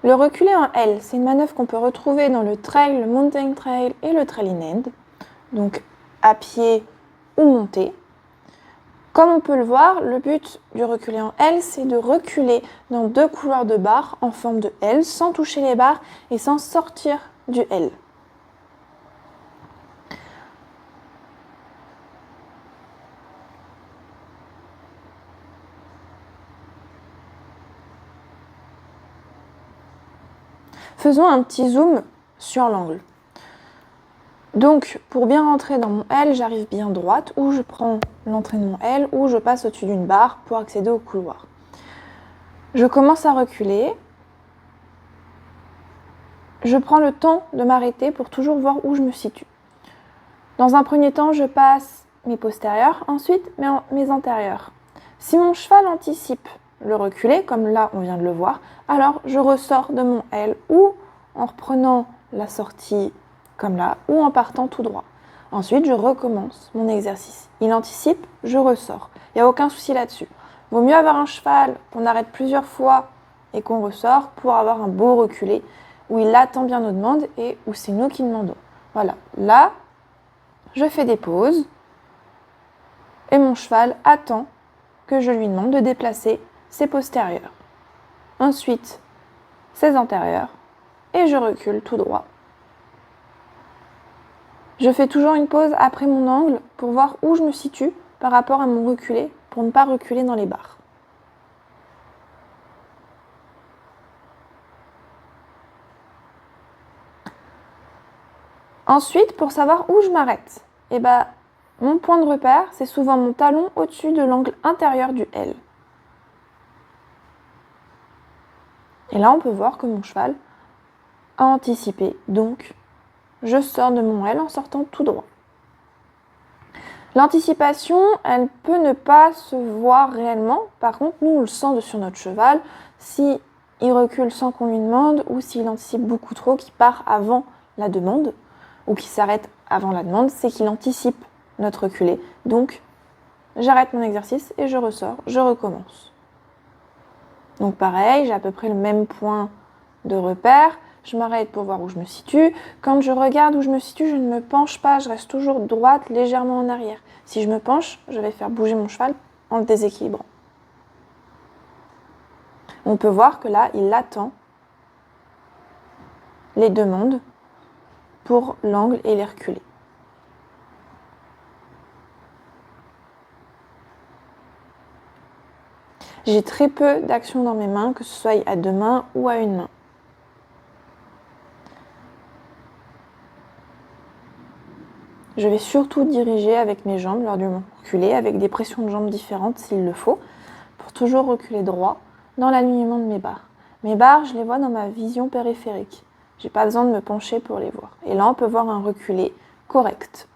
Le reculer en L, c'est une manœuvre qu'on peut retrouver dans le trail, le mountain trail et le trail in end, donc à pied ou monté. Comme on peut le voir, le but du reculer en L, c'est de reculer dans 2 couloirs de barres en forme de L, sans toucher les barres et sans sortir du L. Faisons un petit zoom sur l'angle. Donc, pour bien rentrer dans mon L, j'arrive bien droite, ou je prends l'entrée de mon L, ou je passe au-dessus d'une barre pour accéder au couloir. Je commence à reculer. Je prends le temps de m'arrêter pour toujours voir où je me situe. Dans un premier temps, je passe mes postérieurs, ensuite mes antérieurs. Si mon cheval anticipe le reculer, comme là on vient de le voir, alors je ressors de mon L ou en reprenant la sortie comme là ou en partant tout droit. Ensuite, je recommence mon exercice. Il anticipe, je ressors. Il n'y a aucun souci là-dessus. Vaut mieux avoir un cheval qu'on arrête plusieurs fois et qu'on ressort pour avoir un beau reculé où il attend bien nos demandes et où c'est nous qui demandons. Voilà, là, je fais des pauses et mon cheval attend que je lui demande de déplacer ses postérieurs. Ensuite, ses antérieurs et je recule tout droit. Je fais toujours une pause après mon angle pour voir où je me situe par rapport à mon reculé pour ne pas reculer dans les barres. Ensuite, pour savoir où je m'arrête, mon point de repère, c'est souvent mon talon au-dessus de l'angle intérieur du L. Et là, on peut voir que mon cheval a anticipé, donc je sors de mon L en sortant tout droit. L'anticipation, elle peut ne pas se voir réellement. Par contre, nous, on le sent sur notre cheval. Si il recule sans qu'on lui demande ou s'il anticipe beaucoup trop, qu'il part avant la demande ou qu'il s'arrête avant la demande, c'est qu'il anticipe notre reculé. Donc, j'arrête mon exercice et je ressors, je recommence. Donc pareil, j'ai à peu près le même point de repère. Je m'arrête pour voir où je me situe. Quand je regarde où je me situe, je ne me penche pas, je reste toujours droite, légèrement en arrière. Si je me penche, je vais faire bouger mon cheval en le déséquilibrant. On peut voir que là, il attend les demandes pour l'angle et les reculer. J'ai très peu d'action dans mes mains, que ce soit à 2 mains ou à une main. Je vais surtout diriger avec mes jambes lors du reculé, avec des pressions de jambes différentes s'il le faut, pour toujours reculer droit dans l'alignement de mes barres. Mes barres, je les vois dans ma vision périphérique. J'ai pas besoin de me pencher pour les voir. Et là, on peut voir un reculé correct.